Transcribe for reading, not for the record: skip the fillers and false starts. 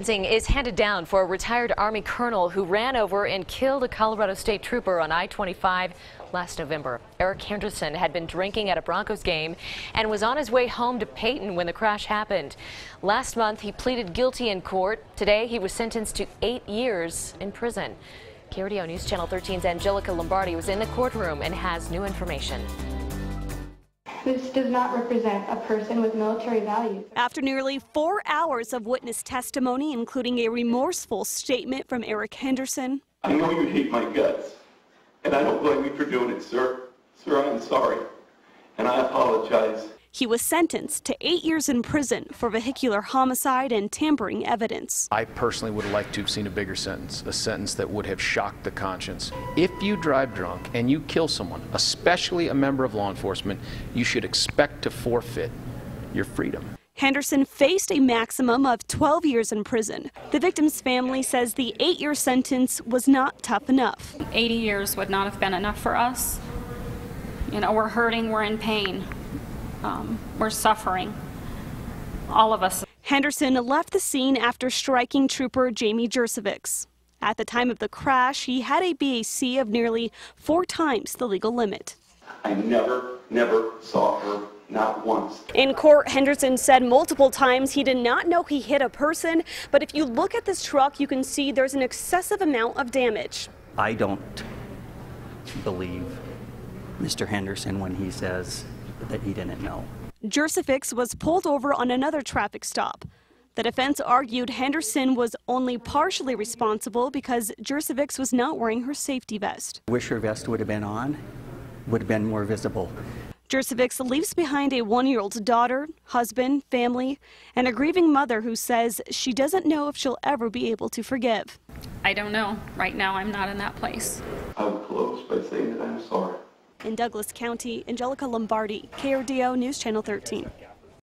Sentencing is handed down for a retired Army colonel who ran over and killed a Colorado State trooper on I-25 last November. Eric Henderson had been drinking at a Broncos game and was on his way home to Peyton when the crash happened. Last month, he pleaded guilty in court. Today, he was sentenced to 8 years in prison. KRDO News Channel 13's Angelica Lombardi was in the courtroom and has new information. This does not represent a person with military values. After nearly 4 hours of witness testimony, including a remorseful statement from Eric Henderson. I know you hate my guts, and I don't blame you for doing it, sir. Sir, I'm sorry, and I apologize. He was sentenced to 8 years in prison for vehicular homicide and tampering evidence. I personally would have liked to have seen a bigger sentence, a sentence that would have shocked the conscience. If you drive drunk and you kill someone, especially a member of law enforcement, you should expect to forfeit your freedom. Henderson faced a maximum of 12 years in prison. The victim's family says the 8-year sentence was not tough enough. 80 years would not have been enough for us. You know, we're hurting, we're in pain. We're suffering, all of us. Henderson left the scene after striking trooper Jamie Jurcevics. At the time of the crash, he had a BAC of nearly 4 times the legal limit. I never saw her, not once. In court, Henderson said multiple times he did not know he hit a person, but if you look at this truck, you can see there's an excessive amount of damage. I don't believe Mr. Henderson when he says that he didn't know. Jurcevics was pulled over on another traffic stop. The defense argued Henderson was only partially responsible because Jurcevics was not wearing her safety vest. Wish her vest would have been on, would have been more visible. Jurcevics leaves behind a 1-year-old daughter, husband, family, and a grieving mother who says she doesn't know if she'll ever be able to forgive. I don't know. Right now, I'm not in that place. I would close by saying that I'm sorry. In Douglas County, Angelica Lombardi, KRDO News Channel 13.